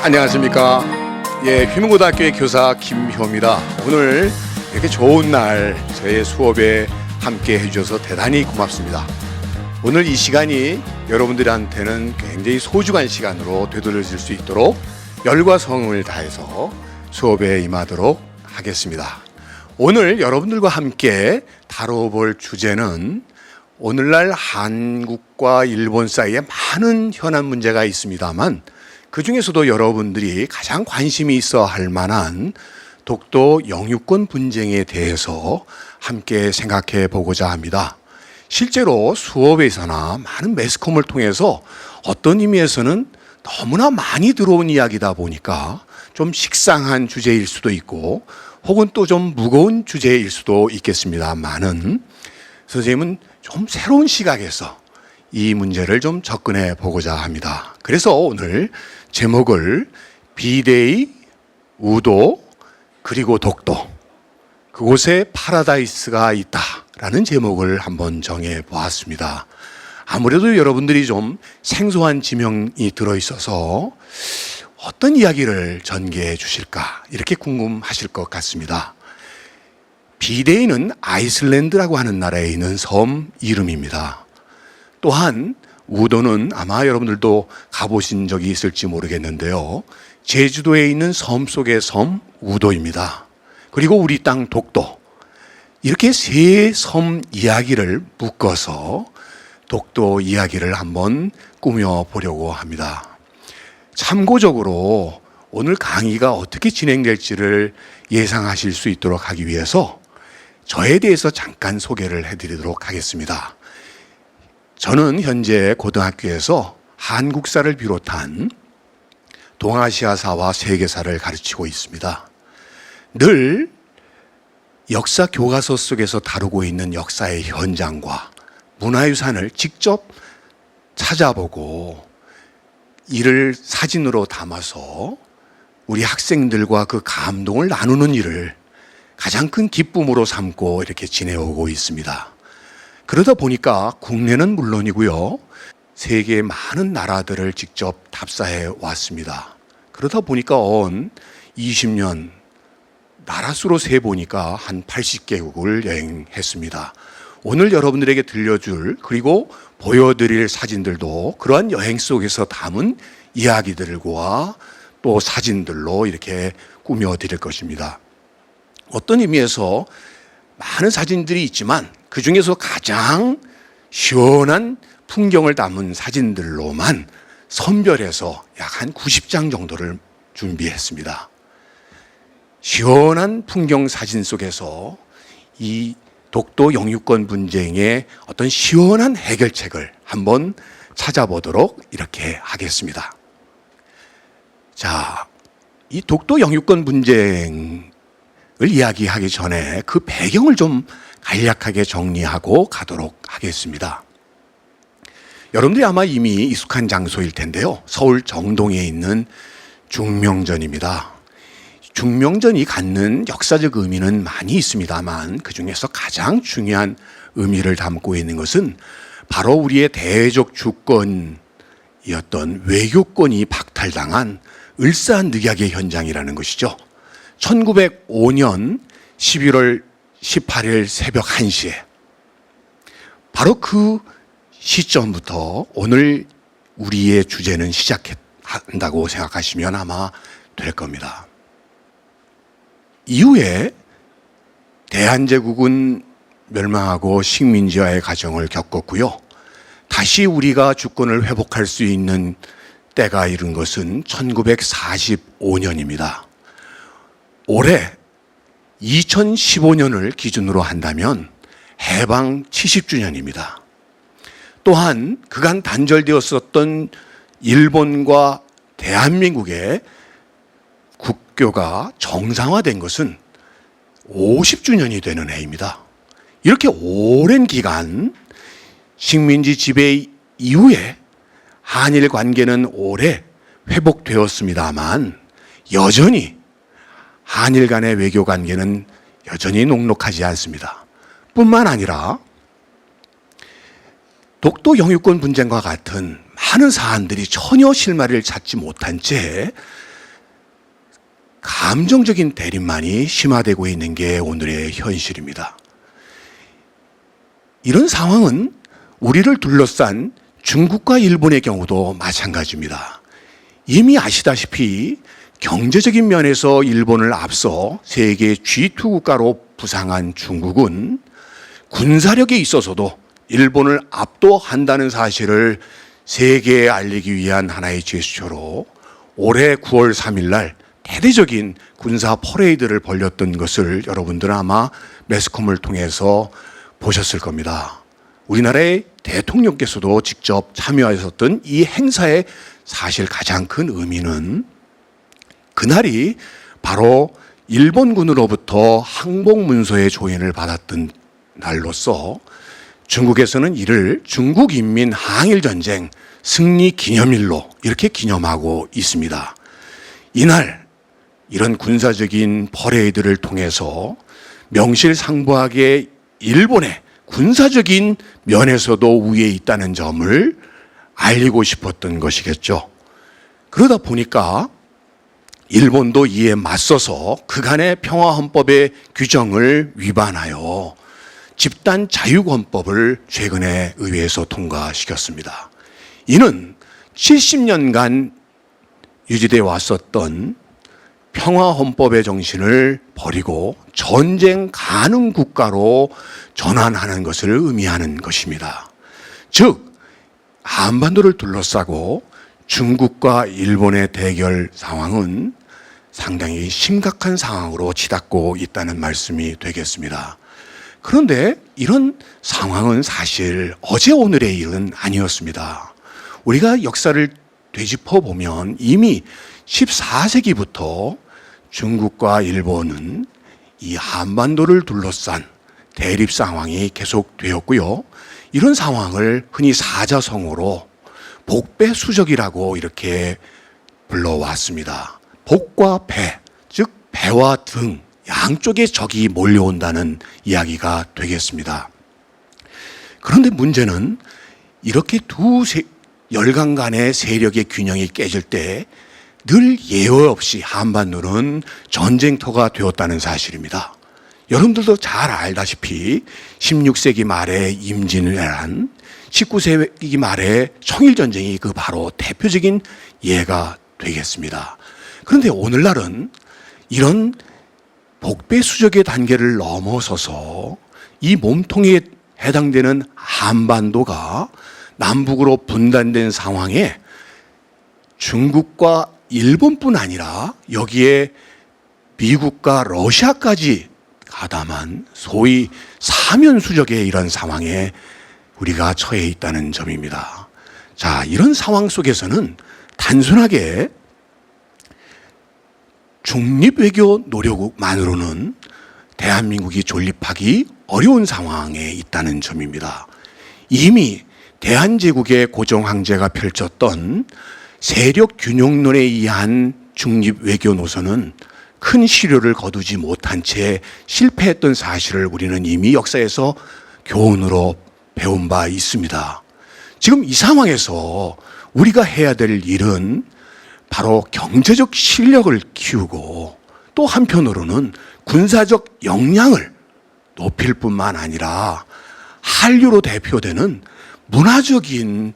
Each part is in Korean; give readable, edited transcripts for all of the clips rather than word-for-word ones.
안녕하십니까. 휘문고등학교의 교사 김효입니다. 오늘 이렇게 좋은 날 저의 수업에 함께 해주셔서 대단히 고맙습니다. 오늘 이 시간이 여러분들한테는 굉장히 소중한 시간으로 되돌려질 수 있도록 열과 성을 다해서 수업에 임하도록 하겠습니다. 오늘 여러분들과 함께 다뤄볼 주제는 오늘날 한국과 일본 사이에 많은 현안 문제가 있습니다만 그 중에서도 여러분들이 가장 관심이 있어 할 만한 독도 영유권 분쟁에 대해서 함께 생각해 보고자 합니다. 실제로 수업에서나 많은 매스컴을 통해서 어떤 의미에서는 너무나 많이 들어온 이야기다 보니까 좀 식상한 주제일 수도 있고 혹은 또 좀 무거운 주제일 수도 있겠습니다만은 선생님은 좀 새로운 시각에서 이 문제를 좀 접근해 보고자 합니다. 그래서 오늘 제목을 비데이, 우도, 그리고 독도, 그곳에 파라다이스가 있다라는 제목을 한번 정해 보았습니다. 아무래도 여러분들이 좀 생소한 지명이 들어있어서 어떤 이야기를 전개해 주실까 이렇게 궁금하실 것 같습니다. 비데이는 아이슬란드라고 하는 나라에 있는 섬 이름입니다. 또한 우도는 아마 여러분들도 가보신 적이 있을지 모르겠는데요. 제주도에 있는 섬 속의 섬 우도입니다. 그리고 우리 땅 독도. 이렇게 세 섬 이야기를 묶어서 독도 이야기를 한번 꾸며보려고 합니다. 참고적으로 오늘 강의가 어떻게 진행될지를 예상하실 수 있도록 하기 위해서 저에 대해서 잠깐 소개를 해드리도록 하겠습니다. 저는 현재 고등학교에서 한국사를 비롯한 동아시아사와 세계사를 가르치고 있습니다. 늘 역사 교과서 속에서 다루고 있는 역사의 현장과 문화유산을 직접 찾아보고 이를 사진으로 담아서 우리 학생들과 그 감동을 나누는 일을 가장 큰 기쁨으로 삼고 이렇게 지내오고 있습니다. 그러다 보니까 국내는 물론이고요. 세계의 많은 나라들을 직접 답사해 왔습니다. 그러다 보니까 20년 나라 수로 세 보니까 한 80개국을 여행했습니다. 오늘 여러분들에게 들려줄 그리고 보여드릴 사진들도 그러한 여행 속에서 담은 이야기들과 또 사진들로 이렇게 꾸며드릴 것입니다. 어떤 의미에서 많은 사진들이 있지만 그 중에서 가장 시원한 풍경을 담은 사진들로만 선별해서 약 한 90장 정도를 준비했습니다. 시원한 풍경 사진 속에서 이 독도 영유권 분쟁의 어떤 시원한 해결책을 한번 찾아보도록 이렇게 하겠습니다. 자, 이 독도 영유권 분쟁을 이야기하기 전에 그 배경을 좀 간략하게 정리하고 가도록 하겠습니다. 여러분들이 아마 이미 익숙한 장소일 텐데요. 서울 정동에 있는 중명전입니다. 중명전이 갖는 역사적 의미는 많이 있습니다만 그 중에서 가장 중요한 의미를 담고 있는 것은 바로 우리의 대적 주권이었던 외교권이 박탈당한 을사늑약의 현장이라는 것이죠. 1905년 11월 18일 새벽 1시에 바로 그 시점부터 오늘 우리의 주제는 시작한다고 생각하시면 아마 될 겁니다. 이후에 대한제국은 멸망하고 식민지화의 과정을 겪었고요. 다시 우리가 주권을 회복할 수 있는 때가 이른 것은 1945년입니다. 올해 2015년을 기준으로 한다면 해방 70주년입니다. 또한 그간 단절되었었던 일본과 대한민국의 국교가 정상화된 것은 50주년이 되는 해입니다. 이렇게 오랜 기간 식민지 지배 이후에 한일 관계는 오래 회복되었습니다만 여전히 한일 간의 외교 관계는 여전히 녹록하지 않습니다. 뿐만 아니라 독도 영유권 분쟁과 같은 많은 사안들이 전혀 실마리를 찾지 못한 채 감정적인 대립만이 심화되고 있는 게 오늘의 현실입니다. 이런 상황은 우리를 둘러싼 중국과 일본의 경우도 마찬가지입니다. 이미 아시다시피 경제적인 면에서 일본을 앞서 세계 G2 국가로 부상한 중국은 군사력에 있어서도 일본을 압도한다는 사실을 세계에 알리기 위한 하나의 제스처로 올해 9월 3일 날 대대적인 군사 퍼레이드를 벌였던 것을 여러분들은 아마 매스컴을 통해서 보셨을 겁니다. 우리나라의 대통령께서도 직접 참여하셨던 이 행사의 사실 가장 큰 의미는 그날이 바로 일본군으로부터 항복문서의 조인을 받았던 날로서 중국에서는 이를 중국인민 항일전쟁 승리 기념일로 이렇게 기념하고 있습니다. 이날 이런 군사적인 퍼레이드를 통해서 명실상부하게 일본의 군사적인 면에서도 우위에 있다는 점을 알리고 싶었던 것이겠죠. 그러다 보니까 일본도 이에 맞서서 그간의 평화헌법의 규정을 위반하여 집단 자유권법을 최근에 의회에서 통과시켰습니다. 이는 70년간 유지되어 왔었던 평화헌법의 정신을 버리고 전쟁 가능 국가로 전환하는 것을 의미하는 것입니다. 즉, 한반도를 둘러싸고 중국과 일본의 대결 상황은 상당히 심각한 상황으로 치닫고 있다는 말씀이 되겠습니다. 그런데 이런 상황은 사실 어제 오늘의 일은 아니었습니다. 우리가 역사를 되짚어 보면 이미 14세기부터 중국과 일본은 이 한반도를 둘러싼 대립 상황이 계속되었고요. 이런 상황을 흔히 사자성어로 복배수적이라고 이렇게 불러왔습니다. 복과 배, 즉 배와 등 양쪽의 적이 몰려온다는 이야기가 되겠습니다. 그런데 문제는 이렇게 두 열강 간의 세력의 균형이 깨질 때 늘 예외 없이 한반도는 전쟁터가 되었다는 사실입니다. 여러분들도 잘 알다시피 16세기 말에 임진왜란, 19세기 말에 청일전쟁이 그 바로 대표적인 예가 되겠습니다. 그런데 오늘날은 이런 복배수적의 단계를 넘어서서 이 몸통에 해당되는 한반도가 남북으로 분단된 상황에 중국과 일본뿐 아니라 여기에 미국과 러시아까지 가담한 소위 사면수적의 이런 상황에 우리가 처해 있다는 점입니다. 자, 이런 상황 속에서는 단순하게 중립외교 노력만으로는 대한민국이 존립하기 어려운 상황에 있다는 점입니다. 이미 대한제국의 고종황제가 펼쳤던 세력 균형론에 의한 중립외교 노선은 큰 시료를 거두지 못한 채 실패했던 사실을 우리는 이미 역사에서 교훈으로 배운 바 있습니다. 지금 이 상황에서 우리가 해야 될 일은 바로 경제적 실력을 키우고 또 한편으로는 군사적 역량을 높일 뿐만 아니라 한류로 대표되는 문화적인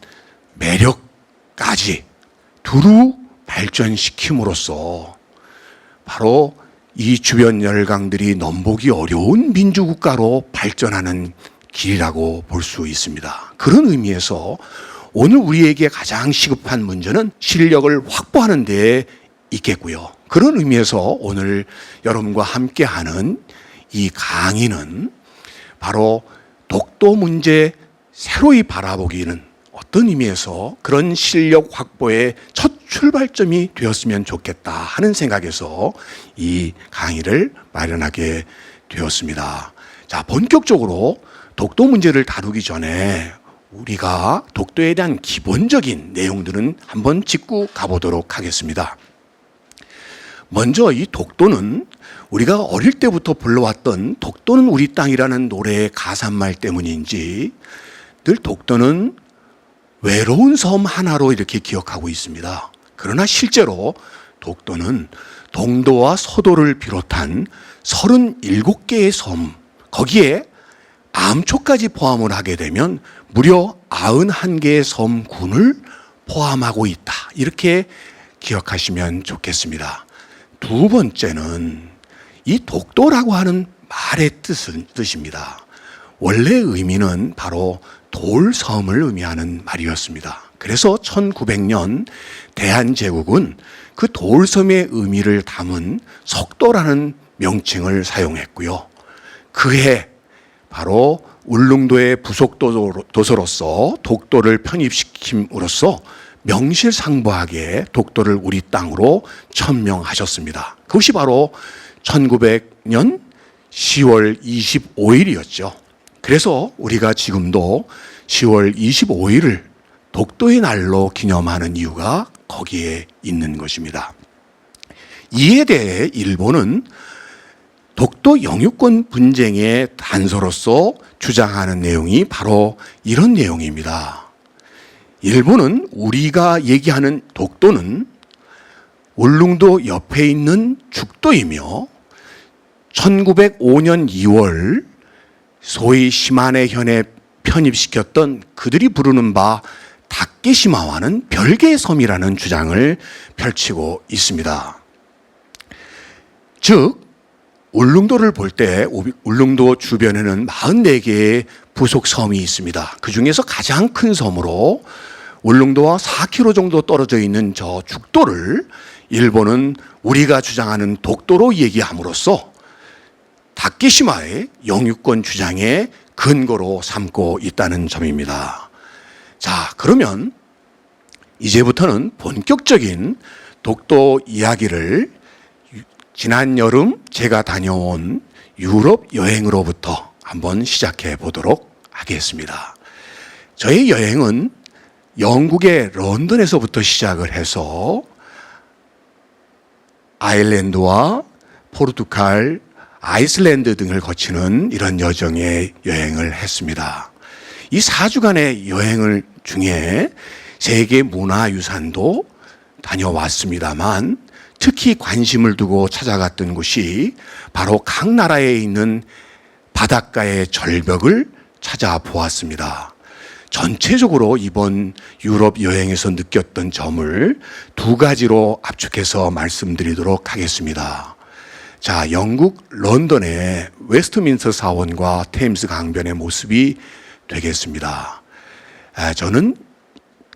매력까지 두루 발전시킴으로써 바로 이 주변 열강들이 넘보기 어려운 민주국가로 발전하는 길이라고 볼 수 있습니다. 그런 의미에서 오늘 우리에게 가장 시급한 문제는 실력을 확보하는 데 있겠고요. 그런 의미에서 오늘 여러분과 함께하는 이 강의는 바로 독도 문제 새로이 바라보기는 어떤 의미에서 그런 실력 확보의 첫 출발점이 되었으면 좋겠다 하는 생각에서 이 강의를 마련하게 되었습니다. 자, 본격적으로 독도 문제를 다루기 전에 우리가 독도에 대한 기본적인 내용들은 한번 짚고 가보도록 하겠습니다. 먼저 이 독도는 우리가 어릴 때부터 불러왔던 독도는 우리 땅이라는 노래의 가사말 때문인지 늘 독도는 외로운 섬 하나로 이렇게 기억하고 있습니다. 그러나 실제로 독도는 동도와 서도를 비롯한 37개의 섬, 거기에 암초까지 포함을 하게 되면 무려 91개의 섬군을 포함하고 있다. 이렇게 기억하시면 좋겠습니다. 두 번째는 이 독도라고 하는 말의 뜻입니다. 원래 의미는 바로 돌섬을 의미하는 말이었습니다. 그래서 1900년 대한제국은 그 돌섬의 의미를 담은 석도라는 명칭을 사용했고요. 그해 바로 울릉도의 부속 도서로서 독도를 편입시킴으로써 명실상부하게 독도를 우리 땅으로 천명하셨습니다. 그것이 바로 1900년 10월 25일이었죠. 그래서 우리가 지금도 10월 25일을 독도의 날로 기념하는 이유가 거기에 있는 것입니다. 이에 대해 일본은 독도 영유권 분쟁의 단서로서 주장하는 내용이 바로 이런 내용입니다. 일본은 우리가 얘기하는 독도는 울릉도 옆에 있는 죽도이며 1905년 2월 소위 시마네현에 편입시켰던 그들이 부르는 바 다케시마와는 별개의 섬이라는 주장을 펼치고 있습니다. 즉 울릉도를 볼 때 울릉도 주변에는 44개의 부속 섬이 있습니다. 그 중에서 가장 큰 섬으로 울릉도와 4km 정도 떨어져 있는 저 죽도를 일본은 우리가 주장하는 독도로 얘기함으로써 다케시마의 영유권 주장의 근거로 삼고 있다는 점입니다. 자, 그러면 이제부터는 본격적인 독도 이야기를 지난 여름 제가 다녀온 유럽 여행으로부터 한번 시작해 보도록 하겠습니다. 저의 여행은 영국의 런던에서부터 시작을 해서 아일랜드와 포르투갈, 아이슬란드 등을 거치는 이런 여정의 여행을 했습니다. 이 4주간의 여행을 중에 세계 문화유산도 다녀왔습니다만 특히 관심을 두고 찾아갔던 곳이 바로 각 나라에 있는 바닷가의 절벽을 찾아보았습니다. 전체적으로 이번 유럽 여행에서 느꼈던 점을 두 가지로 압축해서 말씀드리도록 하겠습니다. 자, 영국 런던의 웨스트민스터 사원과 테임스 강변의 모습이 되겠습니다. 저는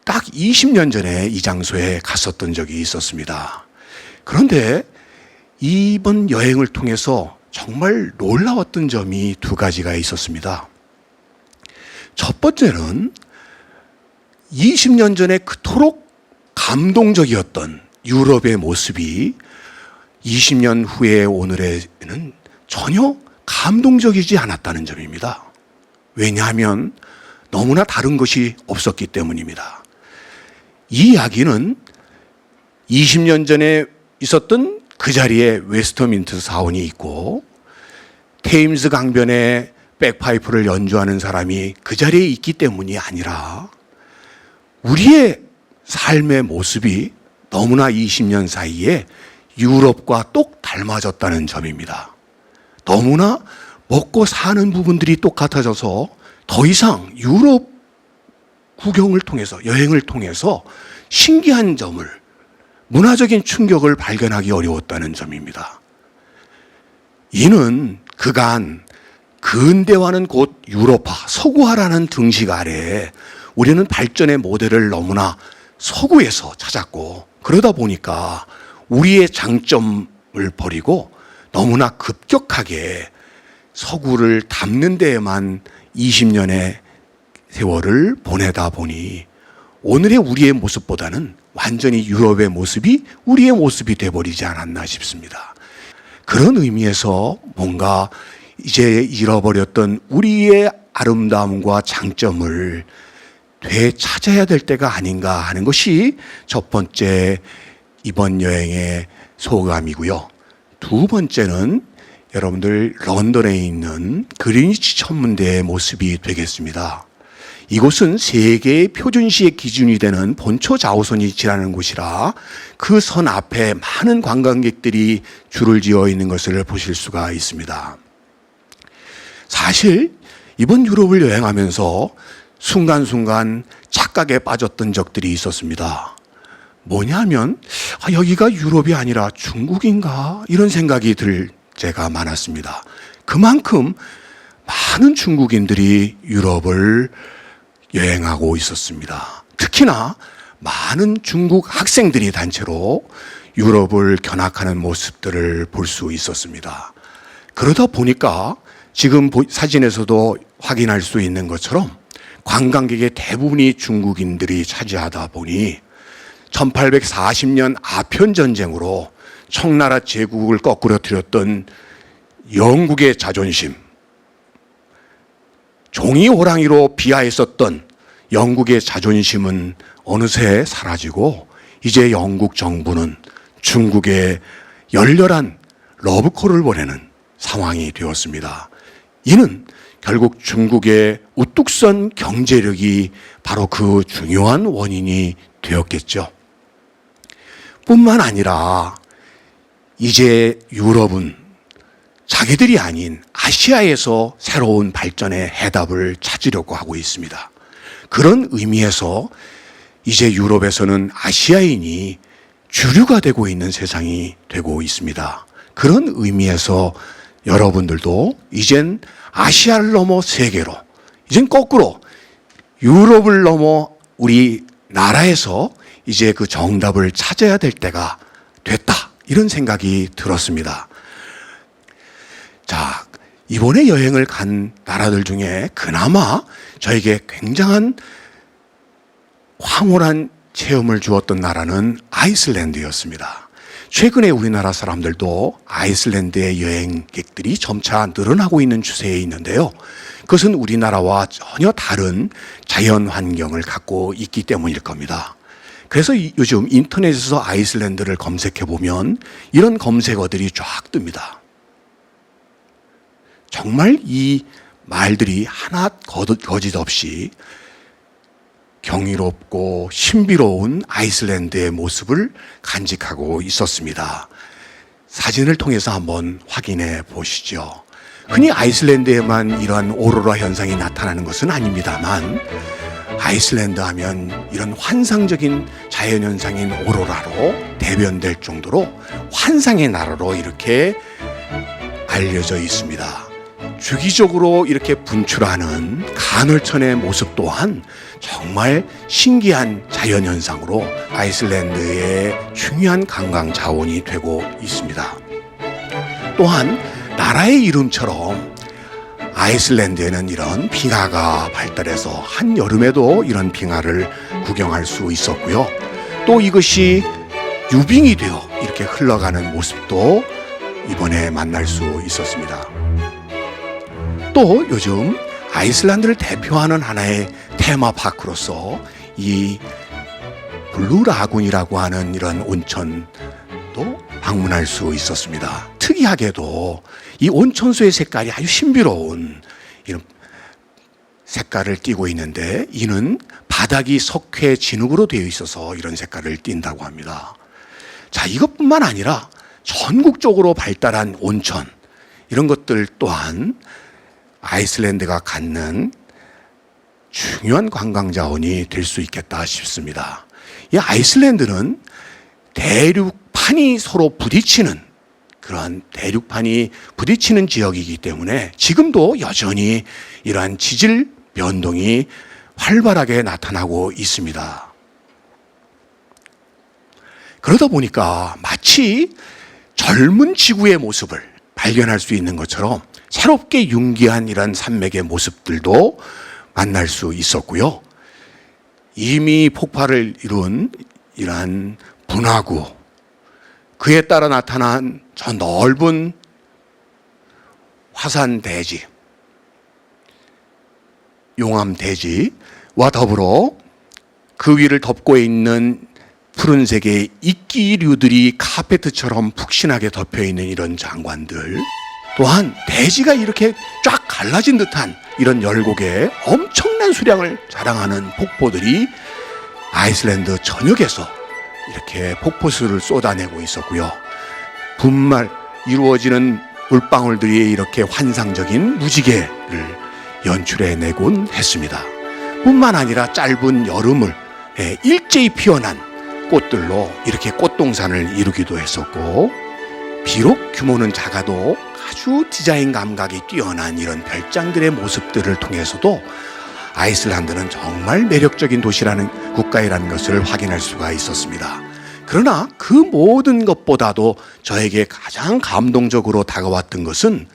딱 20년 전에 이 장소에 갔었던 적이 있었습니다. 그런데 이번 여행을 통해서 정말 놀라웠던 점이 두 가지가 있었습니다. 첫 번째는 20년 전에 그토록 감동적이었던 유럽의 모습이 20년 후의 오늘에는 전혀 감동적이지 않았다는 점입니다. 왜냐하면 너무나 다른 것이 없었기 때문입니다. 이 이야기는 20년 전에 있었던 그 자리에 웨스트민스터 사원이 있고 테임스 강변에 백파이프를 연주하는 사람이 그 자리에 있기 때문이 아니라 우리의 삶의 모습이 너무나 20년 사이에 유럽과 똑 닮아졌다는 점입니다. 너무나 먹고 사는 부분들이 똑같아져서 더 이상 유럽 구경을 통해서 여행을 통해서 신기한 점을 문화적인 충격을 발견하기 어려웠다는 점입니다. 이는 그간 근대화는 곧 유럽화, 서구화라는 등식 아래 우리는 발전의 모델을 너무나 서구에서 찾았고 그러다 보니까 우리의 장점을 버리고 너무나 급격하게 서구를 담는 데에만 20년의 세월을 보내다 보니 오늘의 우리의 모습보다는 완전히 유럽의 모습이 우리의 모습이 돼버리지 않았나 싶습니다. 그런 의미에서 뭔가 이제 잃어버렸던 우리의 아름다움과 되찾아야 될 때가 아닌가 하는 것이 첫 번째 이번 여행의 소감이고요. 두 번째는 여러분들 런던에 있는 그리니치 천문대의 모습이 되겠습니다. 이곳은 세계의 표준시의 기준이 되는 본초 좌우선이 지나는 곳이라 그 선 앞에 많은 관광객들이 줄을 지어 있는 것을 보실 수가 있습니다. 사실 이번 유럽을 여행하면서 순간순간 착각에 빠졌던 적들이 있었습니다. 뭐냐면 여기가 유럽이 아니라 중국인가 이런 생각이 들 때가 많았습니다. 그만큼 많은 중국인들이 유럽을 여행하고 있었습니다. 특히나 많은 중국 학생들이 단체로 유럽을 견학하는 모습들을 볼 수 있었습니다. 그러다 보니까 지금 사진에서도 확인할 수 있는 것처럼 관광객의 대부분이 중국인들이 차지하다 보니 1840년 아편전쟁으로 청나라 제국을 거꾸러뜨렸던 영국의 자존심, 종이 호랑이로 비하했었던 영국의 자존심은 어느새 사라지고 이제 영국 정부는 중국에 열렬한 러브콜을 보내는 상황이 되었습니다. 이는 결국 중국의 우뚝선 경제력이 바로 그 중요한 원인이 되었겠죠. 뿐만 아니라 이제 유럽은 자기들이 아닌 아시아에서 새로운 발전의 해답을 찾으려고 하고 있습니다. 그런 의미에서 이제 유럽에서는 아시아인이 주류가 되고 있는 세상이 되고 있습니다. 그런 의미에서 여러분들도 이젠 아시아를 넘어 세계로, 이젠 거꾸로 유럽을 넘어 우리 나라에서 이제 그 정답을 찾아야 될 때가 됐다. 이런 생각이 들었습니다. 자, 이번에 여행을 간 나라들 중에 그나마 저에게 굉장한 황홀한 체험을 주었던 나라는 아이슬란드였습니다. 최근에 우리나라 사람들도 아이슬란드의 여행객들이 점차 늘어나고 있는 추세에 있는데요. 그것은 우리나라와 전혀 다른 자연 환경을 갖고 있기 때문일 겁니다. 그래서 요즘 인터넷에서 아이슬란드를 검색해 보면 이런 검색어들이 쫙 뜹니다. 정말 이 말들이 하나 거짓 없이 경이롭고 신비로운 아이슬란드의 모습을 간직하고 있었습니다. 사진을 통해서 한번 확인해 보시죠. 흔히 아이슬란드에만 이러한 오로라 현상이 나타나는 것은 아닙니다만 아이슬란드 하면 이런 환상적인 자연현상인 오로라로 대변될 정도로 환상의 나라로 이렇게 알려져 있습니다. 주기적으로 이렇게 분출하는 간헐천의 모습 또한 정말 신기한 자연현상으로 아이슬란드의 중요한 관광 자원이 되고 있습니다. 또한 나라의 이름처럼 아이슬란드에는 이런 빙하가 발달해서 한여름에도 이런 빙하를 구경할 수 있었고요. 또 이것이 유빙이 되어 이렇게 흘러가는 모습도 이번에 만날 수 있었습니다. 또 요즘 아이슬란드를 대표하는 하나의 테마파크로서 이 블루라군이라고 하는 이런 온천도 방문할 수 있었습니다. 특이하게도 이 온천수의 색깔이 아주 신비로운 이런 색깔을 띠고 있는데 이는 바닥이 석회 진흙으로 되어 있어서 이런 색깔을 띈다고 합니다. 자, 이것뿐만 아니라 전국적으로 발달한 온천 이런 것들 또한 아이슬란드가 갖는 중요한 관광 자원이 될 수 있겠다 싶습니다. 이 아이슬란드는 대륙판이 서로 부딪히는 그러한 대륙판이 부딪히는 지역이기 때문에 지금도 여전히 이러한 지질 변동이 활발하게 나타나고 있습니다. 그러다 보니까 마치 젊은 지구의 모습을 발견할 수 있는 것처럼 새롭게 융기한 이런 산맥의 모습들도 만날 수 있었고요. 이미 폭발을 이룬 이러한 분화구, 그에 따라 나타난 저 넓은 화산 대지, 용암 대지와 더불어 그 위를 덮고 있는 푸른색의 이끼류들이 카페트처럼 푹신하게 덮여 있는 이런 장관들, 또한 대지가 이렇게 쫙 갈라진 듯한 이런 열곡의 엄청난 수량을 자랑하는 폭포들이 아이슬란드 전역에서 이렇게 폭포수를 쏟아내고 있었고요. 분말 이루어지는 물방울들이 이렇게 환상적인 무지개를 연출해내곤 했습니다. 뿐만 아니라 짧은 여름을 일제히 피어난 꽃들로 이렇게 꽃동산을 이루기도 했었고, 비록 규모는 작아도 아주 디자인 감각이 뛰어난 이런 별장들의 모습들을 통해서도 아이슬란드는 정말 매력적인 도시라는 국가이라는 것을 확인할 수가 있었습니다. 그러나 그 모든 것보다도 저에게 가장 감동적으로 다가왔던 것은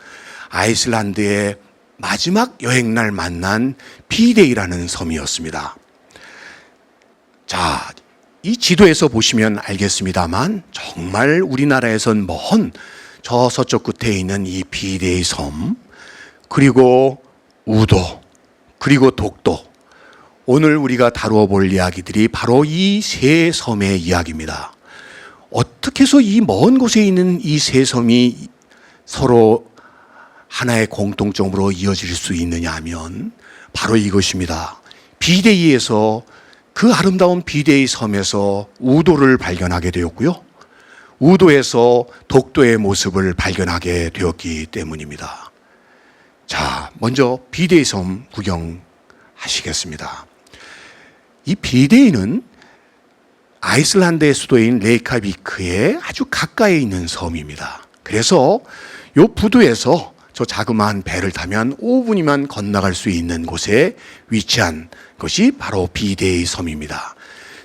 아이슬란드의 마지막 여행날 만난 비데이라는 섬이었습니다. 자, 이 지도에서 보시면 알겠습니다만 정말 우리나라에선 먼 저 서쪽 끝에 있는 이 비데이 섬, 그리고 우도, 그리고 독도, 오늘 우리가 다루어 볼 이야기들이 바로 이 세 섬의 이야기입니다. 어떻게 해서 이 먼 곳에 있는 이 세 섬이 서로 하나의 공통점으로 이어질 수 있느냐 하면 바로 이것입니다. 비데이에서, 그 아름다운 비데이 섬에서 우도를 발견하게 되었고요. 우도에서 독도의 모습을 발견하게 되었기 때문입니다. 자, 먼저 비데이 섬 구경하시겠습니다. 이 비데이는 아이슬란드의 수도인 레이카비크에 아주 가까이 있는 섬입니다. 그래서 요 부두에서 저 자그마한 배를 타면 5분이면 건너갈 수 있는 곳에 위치한 것이 바로 비데이 섬입니다.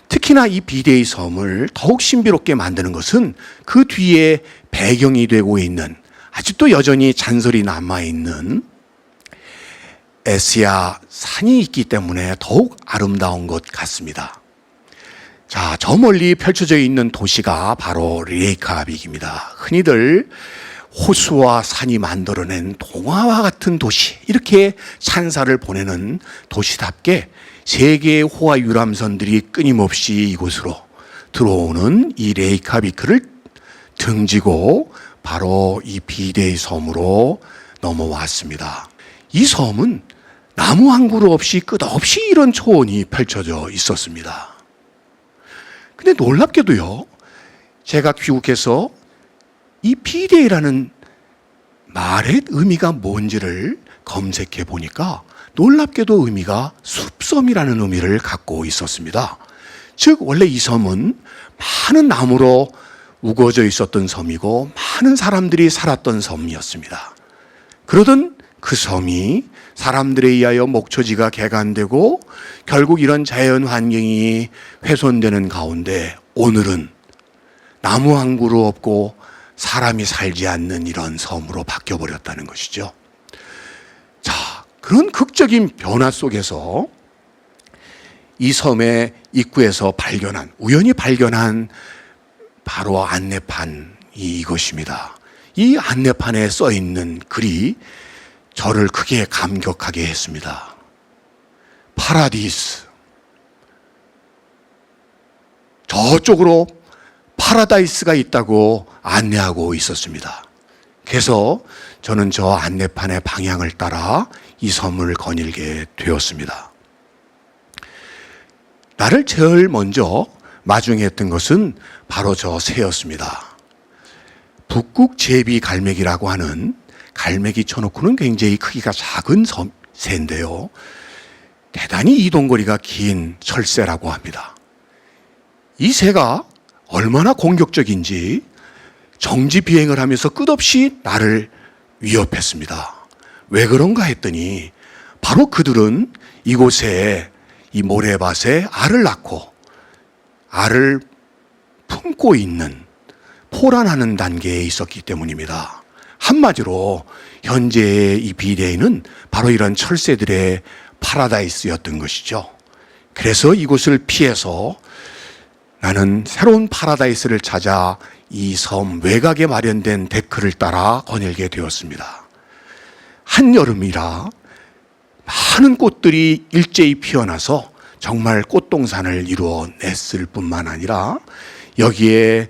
특히나 이 비데이 섬을 더욱 신비롭게 만드는 것은 그 뒤에 배경이 되고 있는, 아직도 여전히 잔설이 남아있는 에스야 산이 있기 때문에 더욱 아름다운 것 같습니다. 자, 저 멀리 펼쳐져 있는 도시가 바로 레이카빅입니다. 흔히들 호수와 산이 만들어낸 동화와 같은 도시, 이렇게 찬사를 보내는 도시답게 세계의 호화 유람선들이 끊임없이 이곳으로 들어오는 이 레이카비크를 등지고 바로 이 비데이 섬으로 넘어왔습니다. 이 섬은 나무 한 그루 없이 끝없이 이런 초원이 펼쳐져 있었습니다. 근데 놀랍게도요, 제가 귀국해서 이 비데이라는 말의 의미가 뭔지를 검색해 보니까 놀랍게도 의미가 숲섬이라는 의미를 갖고 있었습니다. 즉 원래 이 섬은 많은 나무로 우거져 있었던 섬이고 많은 사람들이 살았던 섬이었습니다. 그러던 그 섬이 사람들에 의하여 목초지가 개간되고 결국 이런 자연 환경이 훼손되는 가운데 오늘은 나무 한 그루 없고 사람이 살지 않는 이런 섬으로 바뀌어버렸다는 것이죠. 자, 그런 극적인 변화 속에서 이 섬의 입구에서 우연히 발견한 바로 안내판이 이것입니다. 이 안내판에 써 있는 글이 저를 크게 감격하게 했습니다. 파라디스. 저쪽으로 파라다이스가 있다고 안내하고 있었습니다. 그래서 저는 저 안내판의 방향을 따라 이 섬을 거닐게 되었습니다. 나를 제일 먼저 마중했던 것은 바로 저 새였습니다. 북극제비 갈매기라고 하는 갈매기 쳐놓고는 굉장히 크기가 작은 새인데요, 대단히 이동거리가 긴 철새라고 합니다. 이 새가 얼마나 공격적인지 정지 비행을 하면서 끝없이 나를 위협했습니다. 왜 그런가 했더니 바로 그들은 이곳에 이 모래밭에 알을 낳고 알을 품고 있는 포란하는 단계에 있었기 때문입니다. 한마디로 현재의 이 비데이는 바로 이런 철새들의 파라다이스였던 것이죠. 그래서 이곳을 피해서 나는 새로운 파라다이스를 찾아 이 섬 외곽에 마련된 데크를 따라 거닐게 되었습니다. 한여름이라 많은 꽃들이 일제히 피어나서 정말 꽃동산을 이루어냈을 뿐만 아니라 여기에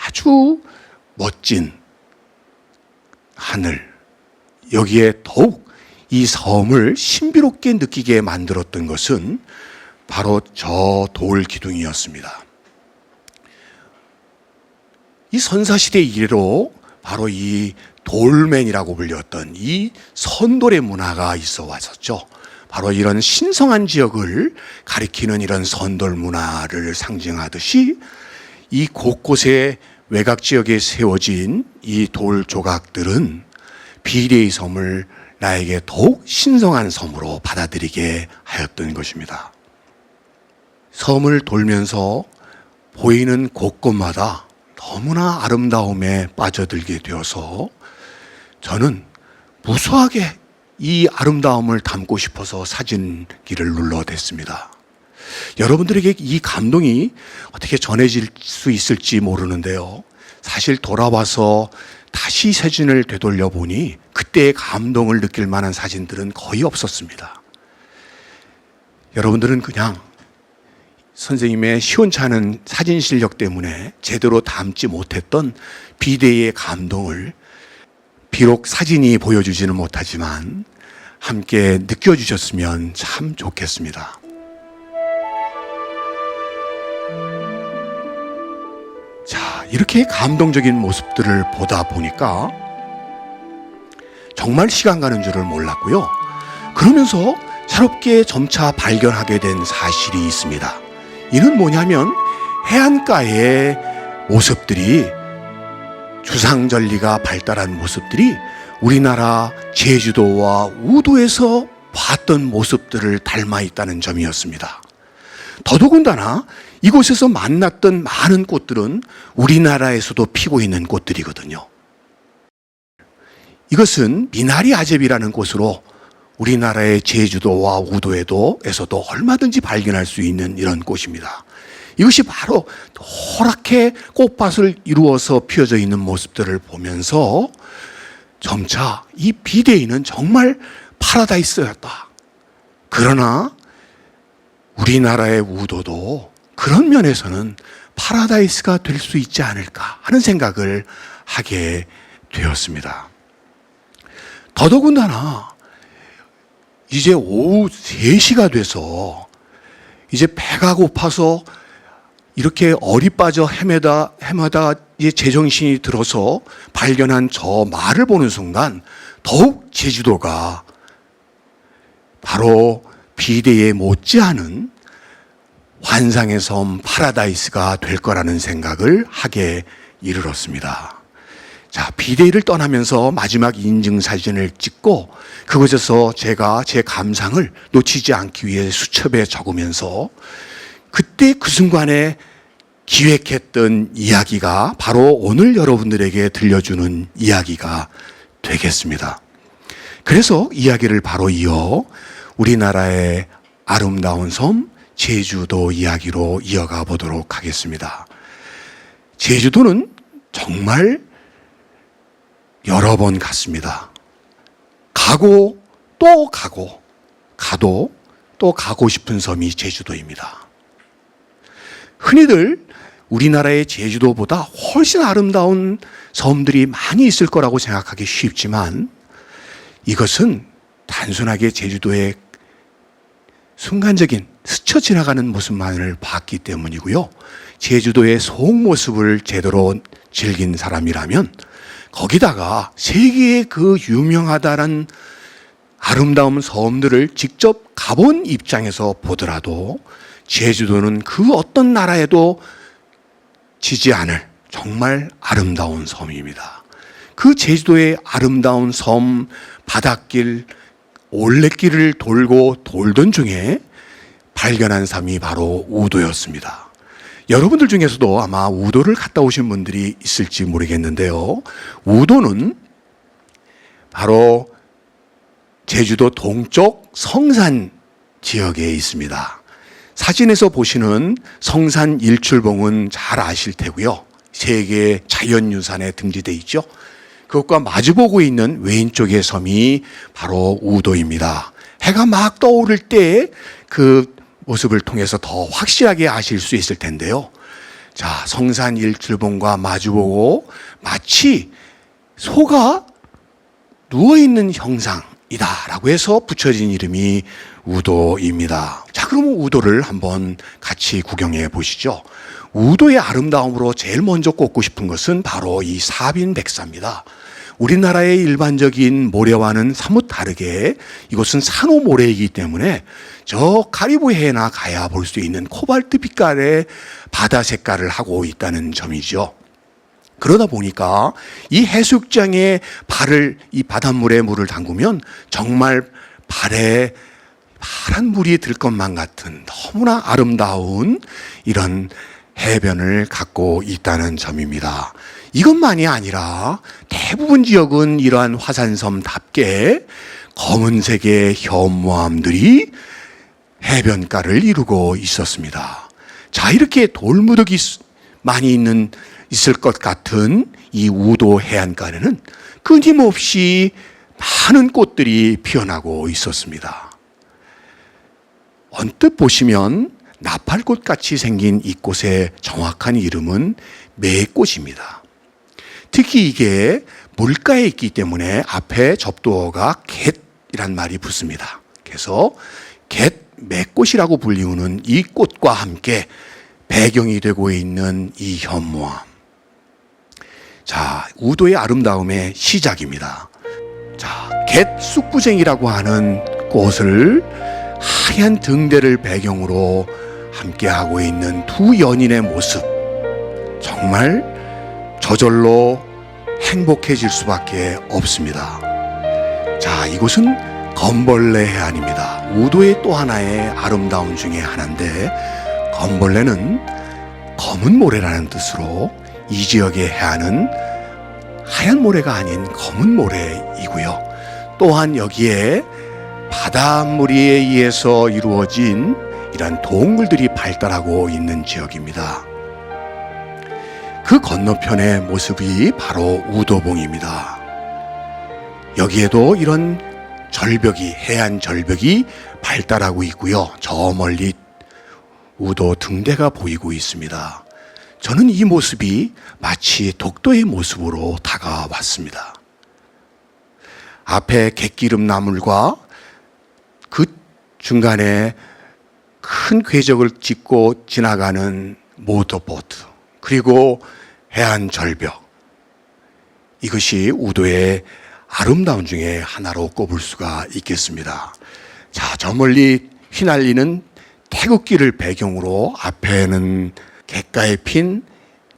아주 멋진 하늘, 여기에 더욱 이 섬을 신비롭게 느끼게 만들었던 것은 바로 저 돌 기둥이었습니다. 이 선사시대 이래로 바로 이 돌맨이라고 불렸던 이 선돌의 문화가 있어 왔었죠. 바로 이런 신성한 지역을 가리키는 이런 선돌 문화를 상징하듯이 이 곳곳에 외곽 지역에 세워진 이 돌 조각들은 비대의 섬을 나에게 더욱 신성한 섬으로 받아들이게 하였던 것입니다. 섬을 돌면서 보이는 곳곳마다 너무나 아름다움에 빠져들게 되어서 저는 무수하게 이 아름다움을 담고 싶어서 사진기를 눌러댔습니다. 여러분들에게 이 감동이 어떻게 전해질 수 있을지 모르는데요. 사실 돌아와서 다시 사진을 되돌려 보니 그때의 감동을 느낄 만한 사진들은 거의 없었습니다. 여러분들은 그냥 선생님의 시원찮은 사진 실력 때문에 제대로 담지 못했던 비대의 감동을 비록 사진이 보여주지는 못하지만 함께 느껴주셨으면 참 좋겠습니다. 자, 이렇게 감동적인 모습들을 보다 보니까 정말 시간 가는 줄을 몰랐고요. 그러면서 새롭게 점차 발견하게 된 사실이 있습니다. 이는 뭐냐면 해안가의 모습들이, 주상절리가 발달한 모습들이 우리나라 제주도와 우도에서 봤던 모습들을 닮아 있다는 점이었습니다. 더더군다나 이곳에서 만났던 많은 꽃들은 우리나라에서도 피고 있는 꽃들이거든요. 이것은 미나리 아제비라는 꽃으로 우리나라의 제주도와 우도에서도 얼마든지 발견할 수 있는 이런 꽃입니다. 이것이 바로 노랗게 꽃밭을 이루어서 피어져 있는 모습들을 보면서 점차 이 비데이는 정말 파라다이스였다. 그러나 우리나라의 우도도 그런 면에서는 파라다이스가 될 수 있지 않을까 하는 생각을 하게 되었습니다. 더더군다나 이제 오후 3시가 돼서 이제 배가 고파서 이렇게 얼이 빠져 헤매다 이제 제정신이 들어서 발견한 저 말을 보는 순간 더욱 제주도가 바로 비대에 못지않은 환상의 섬 파라다이스가 될 거라는 생각을 하게 이르렀습니다. 자, 비데이를 떠나면서 마지막 인증사진을 찍고 그곳에서 제가 제 감상을 놓치지 않기 위해 수첩에 적으면서 그때 그 순간에 기획했던 이야기가 바로 오늘 여러분들에게 들려주는 이야기가 되겠습니다. 그래서 이야기를 바로 이어 우리나라의 아름다운 섬 제주도 이야기로 이어가 보도록 하겠습니다. 제주도는 정말 여러 번 갔습니다. 가고 또 가고 가도 또 가고 싶은 섬이 제주도입니다. 흔히들 우리나라의 제주도보다 훨씬 아름다운 섬들이 많이 있을 거라고 생각하기 쉽지만 이것은 단순하게 제주도의 순간적인 스쳐 지나가는 모습만을 봤기 때문이고요. 제주도의 속모습을 제대로 즐긴 사람이라면 거기다가 세계의 그 유명하다는 아름다운 섬들을 직접 가본 입장에서 보더라도 제주도는 그 어떤 나라에도 지지 않을 정말 아름다운 섬입니다. 그 제주도의 아름다운 섬 바닷길, 올레길을 돌던 중에 발견한 섬이 바로 우도였습니다. 여러분들 중에서도 아마 우도를 갔다 오신 분들이 있을지 모르겠는데요. 우도는 바로 제주도 동쪽 성산 지역에 있습니다. 사진에서 보시는 성산 일출봉은 잘 아실 테고요. 세계 자연유산에 등재되어 있죠. 그것과 마주보고 있는 왼쪽의 섬이 바로 우도입니다. 해가 막 떠오를 때 그 모습을 통해서 더 확실하게 아실 수 있을 텐데요. 자, 성산 일출봉과 마주보고 마치 소가 누워있는 형상이다라고 해서 붙여진 이름이 우도입니다. 자, 그러면 우도를 한번 같이 구경해 보시죠. 우도의 아름다움으로 제일 먼저 꼽고 싶은 것은 바로 이 사빈백사입니다. 우리나라의 일반적인 모래와는 사뭇 다르게 이것은 산호모래이기 때문에 저 카리브해나 가야 볼 수 있는 코발트 빛깔의 바다 색깔을 하고 있다는 점이죠. 그러다 보니까 이 해수욕장에 이 바닷물에 물을 담그면 정말 발에 파란 물이 들 것만 같은 너무나 아름다운 이런 해변을 갖고 있다는 점입니다. 이것만이 아니라 대부분 지역은 이러한 화산섬답게 검은색의 현무암들이 해변가를 이루고 있었습니다. 자, 이렇게 돌무더기 많이 있을 것 같은 이 우도 해안가에는 끊임없이 많은 꽃들이 피어나고 있었습니다. 언뜻 보시면 나팔꽃 같이 생긴 이 꽃의 정확한 이름은 매꽃입니다. 특히 이게 물가에 있기 때문에 앞에 접두어가 갯이란 말이 붙습니다. 그래서 갯 매꽃이라고 불리우는 이 꽃과 함께 배경이 되고 있는 이 현무암. 자, 우도의 아름다움의 시작입니다. 자, 갯 쑥부쟁이라고 하는 꽃을 하얀 등대를 배경으로 함께하고 있는 두 연인의 모습, 정말 저절로 행복해질 수밖에 없습니다. 자, 이곳은 검벌레 해안입니다. 우도의 또 하나의 아름다움 중에 하나인데, 검벌레는 검은 모래라는 뜻으로 이 지역의 해안은 하얀 모래가 아닌 검은 모래이고요. 또한 여기에 바닷물에 의해서 이루어진 이러한 동굴들이 발달하고 있는 지역입니다. 그 건너편의 모습이 바로 우도봉입니다. 여기에도 이런 해안 절벽이 발달하고 있고요. 저 멀리 우도 등대가 보이고 있습니다. 저는 이 모습이 마치 독도의 모습으로 다가왔습니다. 앞에 갯기름 나물과 그 중간에 큰 궤적을 짚고 지나가는 모터보트, 그리고 해안 절벽, 이것이 우도의 아름다움 중에 하나로 꼽을 수가 있겠습니다. 자, 저 멀리 휘날리는 태극기를 배경으로 앞에는 갯가에 핀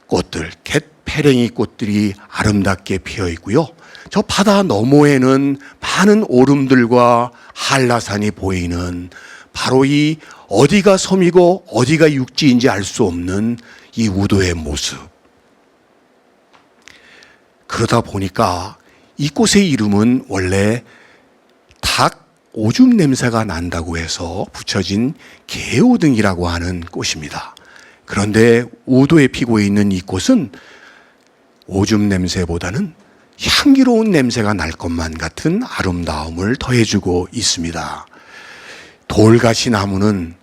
꽃들, 갯패랭이 꽃들이 아름답게 피어 있고요. 저 바다 너머에는 많은 오름들과 한라산이 보이는 바로 이 어디가 섬이고 어디가 육지인지 알 수 없는 이 우도의 모습. 그러다 보니까 이곳의 이름은 원래 닭 오줌 냄새가 난다고 해서 붙여진 개오등이라고 하는 꽃입니다. 그런데 우도에 피고 있는 이 꽃은 오줌 냄새보다는 향기로운 냄새가 날 것만 같은 아름다움을 더해주고 있습니다. 돌가시 나무는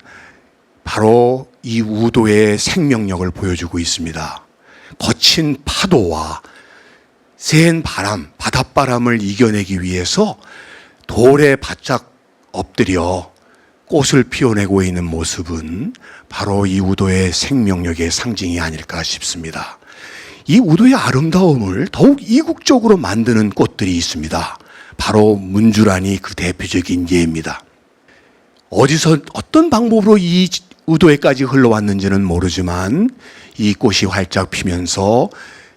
바로 이 우도의 생명력을 보여주고 있습니다. 거친 파도와 센 바람, 바닷바람을 이겨내기 위해서 돌에 바짝 엎드려 꽃을 피워내고 있는 모습은 바로 이 우도의 생명력의 상징이 아닐까 싶습니다. 이 우도의 아름다움을 더욱 이국적으로 만드는 꽃들이 있습니다. 바로 문주란이 그 대표적인 예입니다. 어디서 어떤 방법으로 이 우도에까지 흘러왔는지는 모르지만 이 꽃이 활짝 피면서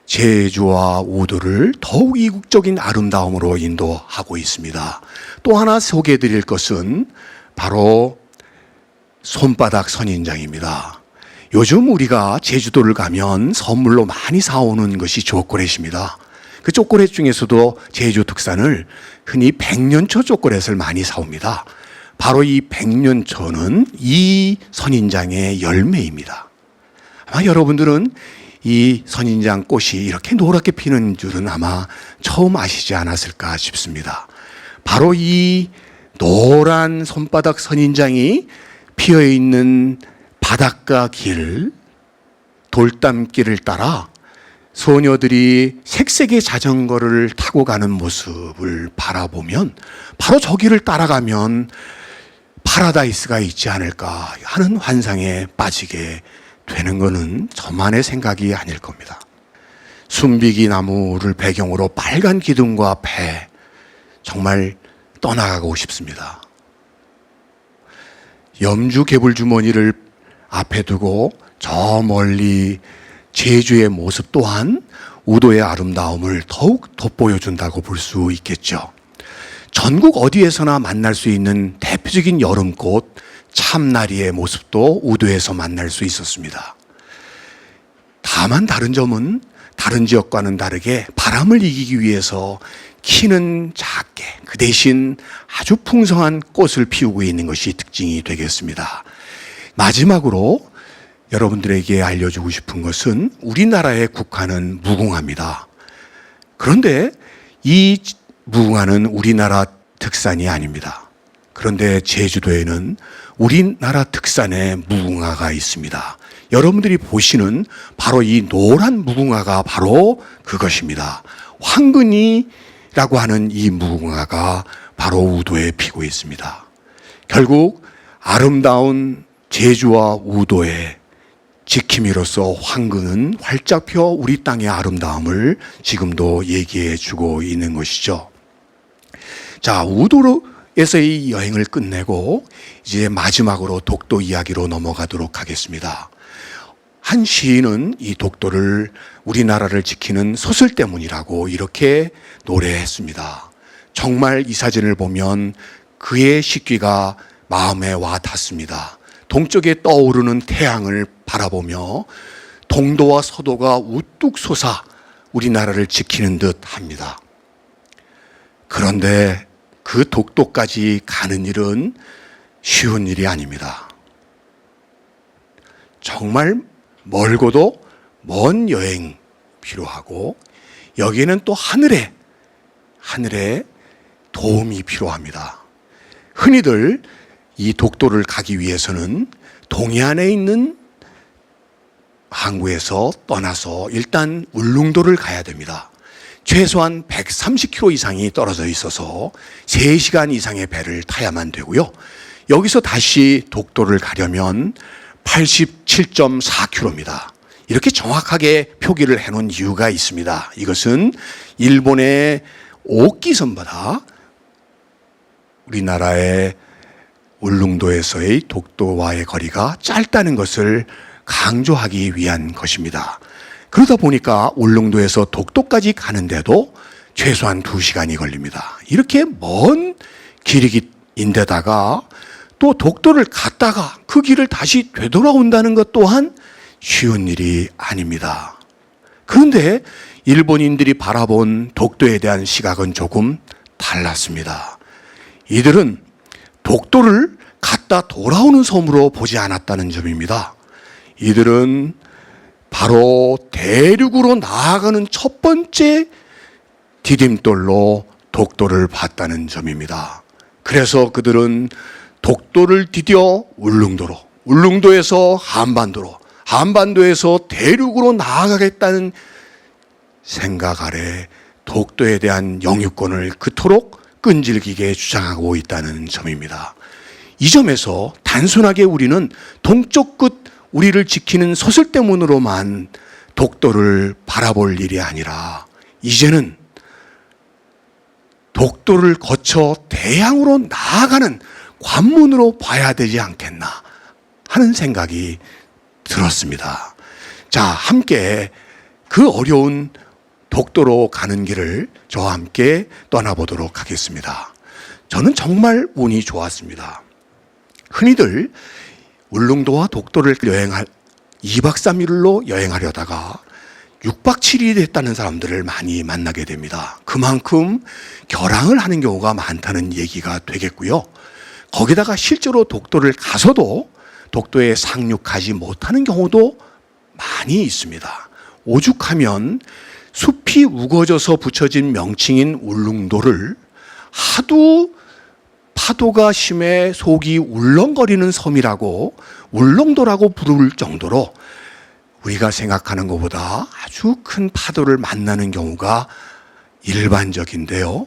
제주와 우도를 더욱 이국적인 아름다움으로 인도하고 있습니다. 또 하나 소개해 드릴 것은 바로 손바닥 선인장입니다. 요즘 우리가 제주도를 가면 선물로 많이 사오는 것이 초콜릿입니다. 그 초콜릿 중에서도 제주 특산을 흔히 백년초 초콜릿을 많이 사옵니다. 바로 이 백년초는 이 선인장의 열매입니다. 아마 여러분들은 이 선인장 꽃이 이렇게 노랗게 피는 줄은 아마 처음 아시지 않았을까 싶습니다. 바로 이 노란 손바닥 선인장이 피어있는 바닷가 길, 돌담길을 따라 소녀들이 색색의 자전거를 타고 가는 모습을 바라보면 바로 저 길을 따라가면 파라다이스가 있지 않을까 하는 환상에 빠지게 되는 것은 저만의 생각이 아닐 겁니다. 순비기 나무를 배경으로 빨간 기둥과 배, 정말 떠나가고 싶습니다. 염주 개불주머니를 앞에 두고 저 멀리 제주의 모습 또한 우도의 아름다움을 더욱 돋보여준다고 볼 수 있겠죠. 전국 어디에서나 만날 수 있는 대표적인 여름꽃 참나리의 모습도 우도에서 만날 수 있었습니다. 다만 다른 점은 다른 지역과는 다르게 바람을 이기기 위해서 키는 작게 그 대신 아주 풍성한 꽃을 피우고 있는 것이 특징이 되겠습니다. 마지막으로 여러분들에게 알려주고 싶은 것은 우리나라의 국화는 무궁화입니다. 그런데 이 무궁화는 우리나라 특산이 아닙니다. 그런데 제주도에는 우리나라 특산의 무궁화가 있습니다. 여러분들이 보시는 바로 이 노란 무궁화가 바로 그것입니다. 황근이라고 하는 이 무궁화가 바로 우도에 피고 있습니다. 결국 아름다운 제주와 우도의 지킴이로서 황근은 활짝 펴 우리 땅의 아름다움을 지금도 얘기해 주고 있는 것이죠. 자, 우도에서의 여행을 끝내고 이제 마지막으로 독도 이야기로 넘어가도록 하겠습니다. 한 시인은 이 독도를 우리나라를 지키는 소설 때문이라고 이렇게 노래했습니다. 정말 이 사진을 보면 그의 식귀가 마음에 와 닿습니다. 동쪽에 떠오르는 태양을 바라보며 동도와 서도가 우뚝 솟아 우리나라를 지키는 듯 합니다. 그런데 그 독도까지 가는 일은 쉬운 일이 아닙니다. 정말 멀고도 먼 여행 필요하고 여기에는 또 하늘의 도움이 필요합니다. 흔히들 이 독도를 가기 위해서는 동해안에 있는 항구에서 떠나서 일단 울릉도를 가야 됩니다. 최소한 130km 이상이 떨어져 있어서 3시간 이상의 배를 타야만 되고요. 여기서 다시 독도를 가려면 87.4km입니다. 이렇게 정확하게 표기를 해놓은 이유가 있습니다. 이것은 일본의 오키섬보다 우리나라의 울릉도에서의 독도와의 거리가 짧다는 것을 강조하기 위한 것입니다. 그러다 보니까 울릉도에서 독도까지 가는데도 최소한 2시간이 걸립니다. 이렇게 먼 길이인데다가 또 독도를 갔다가 그 길을 다시 되돌아온다는 것 또한 쉬운 일이 아닙니다. 그런데 일본인들이 바라본 독도에 대한 시각은 조금 달랐습니다. 이들은 독도를 갔다 돌아오는 섬으로 보지 않았다는 점입니다. 이들은 바로 대륙으로 나아가는 첫 번째 디딤돌로 독도를 봤다는 점입니다. 그래서 그들은 독도를 디뎌 울릉도로, 울릉도에서 한반도로, 한반도에서 대륙으로 나아가겠다는 생각 아래 독도에 대한 영유권을 그토록 끈질기게 주장하고 있다는 점입니다. 이 점에서 단순하게 우리는 동쪽 끝 우리를 지키는 소설대문으로만 독도를 바라볼 일이 아니라 이제는 독도를 거쳐 대양으로 나아가는 관문으로 봐야 되지 않겠나 하는 생각이 들었습니다. 자, 함께 그 어려운 독도로 가는 길을 저와 함께 떠나보도록 하겠습니다. 저는 정말 운이 좋았습니다. 흔히들 울릉도와 독도를 2박 3일로 여행하려다가 6박 7일이 됐다는 사람들을 많이 만나게 됩니다. 그만큼 결항을 하는 경우가 많다는 얘기가 되겠고요. 거기다가 실제로 독도를 가서도 독도에 상륙하지 못하는 경우도 많이 있습니다. 오죽하면 숲이 우거져서 붙여진 명칭인 울릉도를 하도 파도가 심해 속이 울렁거리는 섬이라고 울릉도라고 부를 정도로 우리가 생각하는 것보다 아주 큰 파도를 만나는 경우가 일반적인데요.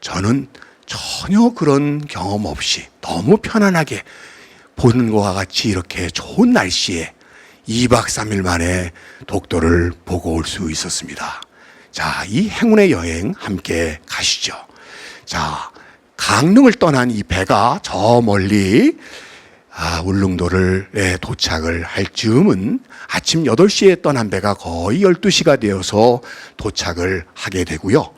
저는 전혀 그런 경험 없이 너무 편안하게 보는 것과 같이 이렇게 좋은 날씨에 2박 3일 만에 독도를 보고 올 수 있었습니다. 자, 이 행운의 여행 함께 가시죠. 자, 강릉을 떠난 이 배가 저 멀리 울릉도를 도착을 할 즈음은 아침 8시에 떠난 배가 거의 12시가 되어서 도착을 하게 되고요.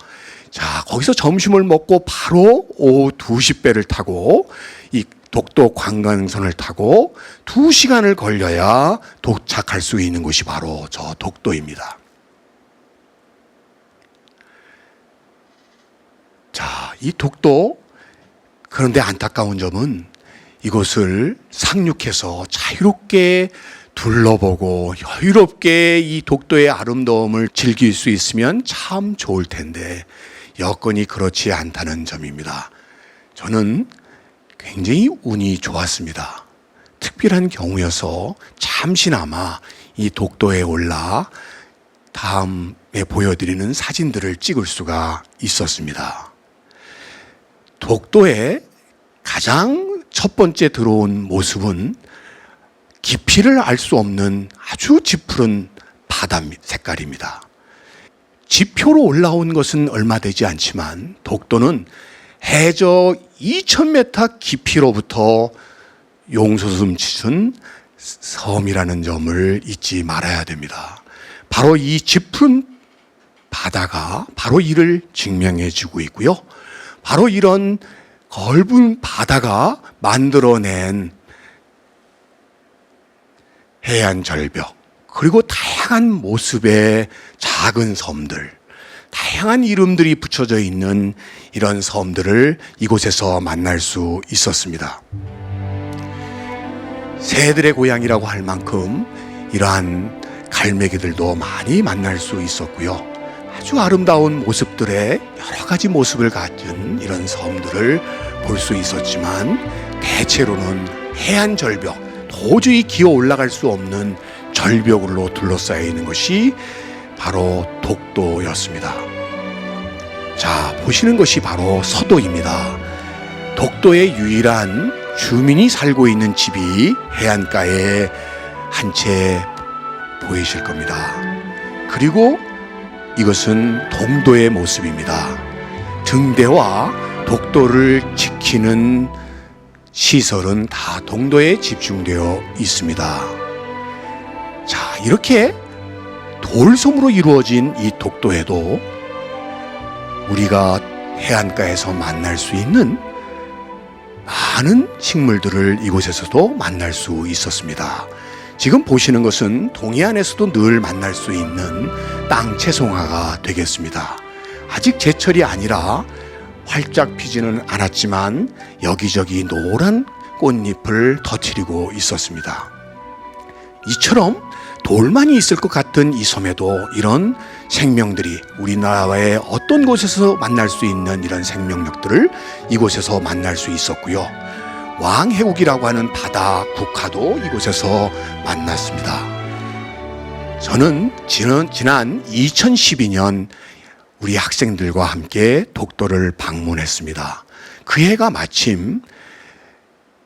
자, 거기서 점심을 먹고 바로 오후 2시 배를 타고 이 독도 관광선을 타고 2시간을 걸려야 도착할 수 있는 곳이 바로 저 독도입니다. 자, 이 독도, 그런데 안타까운 점은 이곳을 상륙해서 자유롭게 둘러보고 여유롭게 이 독도의 아름다움을 즐길 수 있으면 참 좋을 텐데 여건이 그렇지 않다는 점입니다. 저는 굉장히 운이 좋았습니다. 특별한 경우여서 잠시나마 이 독도에 올라 다음에 보여드리는 사진들을 찍을 수가 있었습니다. 독도에 가장 첫 번째 들어온 모습은 깊이를 알 수 없는 아주 짙은 바다 색깔입니다. 지표로 올라온 것은 얼마 되지 않지만 독도는 해저 2000m 깊이로부터 용솟음치는 섬이라는 점을 잊지 말아야 됩니다. 바로 이 짙은 바다가 바로 이를 증명해 주고 있고요. 바로 이런 넓은 바다가 만들어낸 해안 절벽, 그리고 다양한 모습의 작은 섬들, 다양한 이름들이 붙여져 있는 이런 섬들을 이곳에서 만날 수 있었습니다. 새들의 고향이라고 할 만큼 이러한 갈매기들도 많이 만날 수 있었고요. 아주 아름다운 모습들의 여러 가지 모습을 가진 이런 섬들을 볼 수 있었지만 대체로는 해안 절벽, 도저히 기어 올라갈 수 없는 절벽으로 둘러싸여 있는 것이 바로 독도였습니다. 자, 보시는 것이 바로 서도입니다. 독도의 유일한 주민이 살고 있는 집이 해안가에 한 채 보이실 겁니다. 그리고 이것은 동도의 모습입니다. 등대와 독도를 지키는 시설은 다 동도에 집중되어 있습니다. 자, 이렇게 돌섬으로 이루어진 이 독도에도 우리가 해안가에서 만날 수 있는 많은 식물들을 이곳에서도 만날 수 있었습니다. 지금 보시는 것은 동해안에서도 늘 만날 수 있는 땅채송화가 되겠습니다. 아직 제철이 아니라 활짝 피지는 않았지만 여기저기 노란 꽃잎을 터뜨리고 있었습니다. 이처럼 돌만이 있을 것 같은 이 섬에도 이런 생명들이 우리나라의 어떤 곳에서 만날 수 있는 이런 생명력들을 이곳에서 만날 수 있었고요. 왕해국이라고 하는 바다 국화도 이곳에서 만났습니다. 저는 지난 2012년 우리 학생들과 함께 독도를 방문했습니다. 그 해가 마침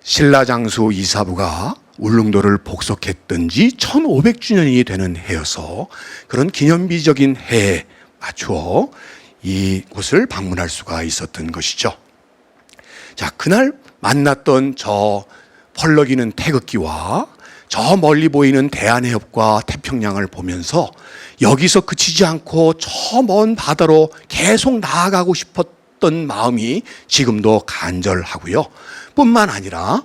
신라장수 이사부가 울릉도를 복속했던 지 1500주년이 되는 해여서 그런 기념비적인 해에 맞추어 이곳을 방문할 수가 있었던 것이죠. 자, 그날 만났던 저 펄럭이는 태극기와 저 멀리 보이는 대한해협과 태평양을 보면서 여기서 그치지 않고 저 먼 바다로 계속 나아가고 싶었던 마음이 지금도 간절하고요. 뿐만 아니라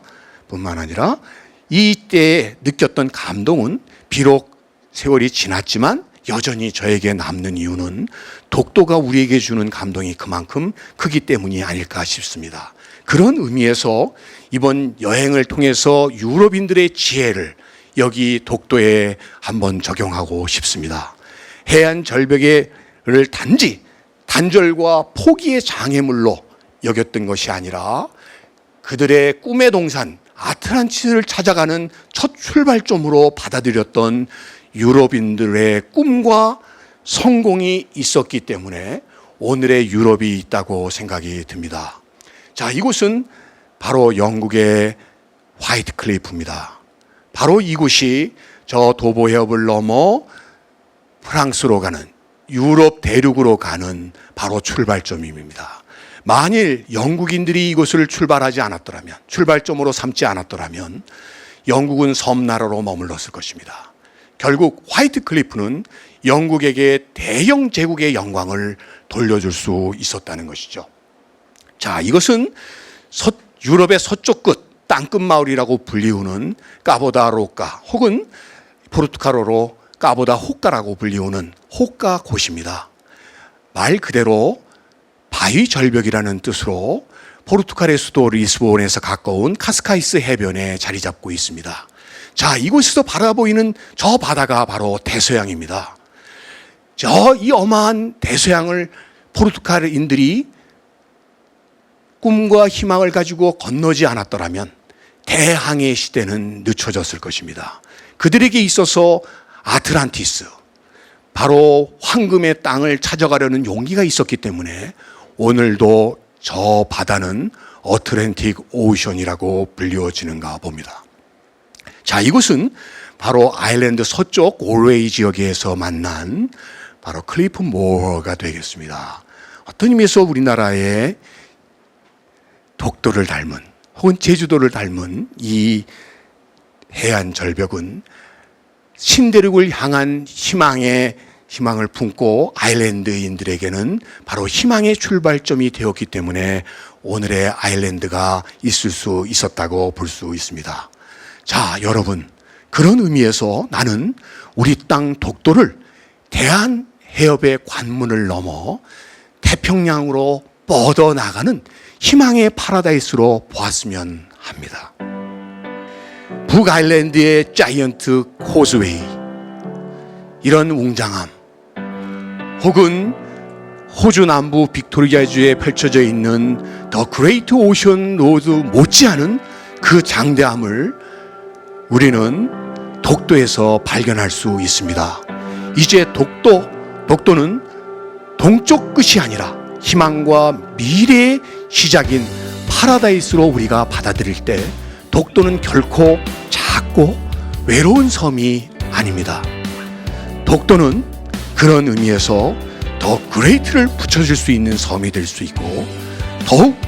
이때에 느꼈던 감동은 비록 세월이 지났지만 여전히 저에게 남는 이유는 독도가 우리에게 주는 감동이 그만큼 크기 때문이 아닐까 싶습니다. 그런 의미에서 이번 여행을 통해서 유럽인들의 지혜를 여기 독도에 한번 적용하고 싶습니다. 해안 절벽을 단지 단절과 포기의 장애물로 여겼던 것이 아니라 그들의 꿈의 동산 아틀란티스를 찾아가는 첫 출발점으로 받아들였던 유럽인들의 꿈과 성공이 있었기 때문에 오늘의 유럽이 있다고 생각이 듭니다. 자, 이곳은 바로 영국의 화이트 클리프입니다. 바로 이곳이 저 도보 해협을 넘어 프랑스로 가는, 유럽 대륙으로 가는 바로 출발점입니다. 만일 영국인들이 이곳을 출발하지 않았더라면, 출발점으로 삼지 않았더라면 영국은 섬나라로 머물렀을 것입니다. 결국 화이트 클리프는 영국에게 대영 제국의 영광을 돌려줄 수 있었다는 것이죠. 자, 이것은 유럽의 서쪽 끝, 땅끝 마을이라고 불리우는 까보다 로까, 혹은 포르투갈어로 까보다 호까라고 불리우는 호까 곳입니다. 말 그대로 바위 절벽이라는 뜻으로 포르투갈의 수도 리스본에서 가까운 카스카이스 해변에 자리 잡고 있습니다. 자, 이곳에서 바라보이는 저 바다가 바로 대서양입니다. 이 어마한 대서양을 포르투갈인들이 꿈과 희망을 가지고 건너지 않았더라면 대항해 시대는 늦춰졌을 것입니다. 그들에게 있어서 아틀란티스, 바로 황금의 땅을 찾아가려는 용기가 있었기 때문에 오늘도 저 바다는 어틀랜틱 오션이라고 불리워지는가 봅니다. 자, 이곳은 바로 아일랜드 서쪽 올웨이 지역에서 만난 바로 클리프 모어가 되겠습니다. 어떤 의미에서 우리나라의 독도를 닮은, 혹은 제주도를 닮은 이 해안 절벽은 신대륙을 향한 희망을 품고 아일랜드인들에게는 바로 희망의 출발점이 되었기 때문에 오늘의 아일랜드가 있을 수 있었다고 볼 수 있습니다. 자, 여러분, 그런 의미에서 나는 우리 땅 독도를 대한 해협의 관문을 넘어 태평양으로 뻗어나가는 희망의 파라다이스로 보았으면 합니다. 북아일랜드의 자이언트 코즈웨이, 이런 웅장함, 혹은 호주 남부 빅토리아주에 펼쳐져 있는 더 그레이트 오션 로드 못지않은 그 장대함을 우리는 독도에서 발견할 수 있습니다. 이제 독도는 동쪽 끝이 아니라 희망과 미래의 시작인 파라다이스로 우리가 받아들일 때 독도는 결코 작고 외로운 섬이 아닙니다. 독도는 그런 의미에서 더 그레이트를 붙여줄 수 있는 섬이 될 수 있고, 더욱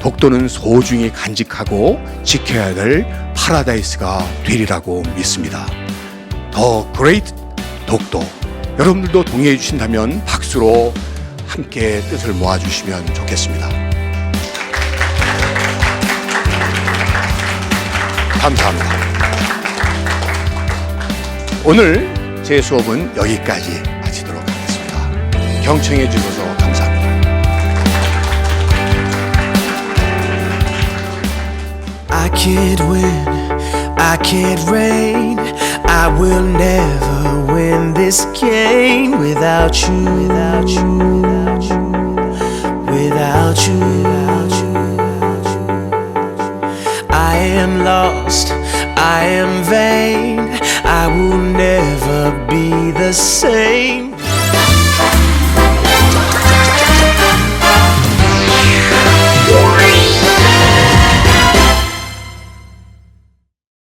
독도는 소중히 간직하고 지켜야 될 파라다이스가 되리라고 믿습니다. 더 그레이트 독도, 여러분들도 동의해 주신다면 박수로 함께 뜻을 모아주시면 좋겠습니다. 감사합니다. 오늘 제 수업은 여기까지 마치도록 하겠습니다. 경청해 주셔서 감사합니다. I can't win, I can't reign, I will never win this game without you, without you, without you, without you, without you. I am lost, I am vain, I will never be the same.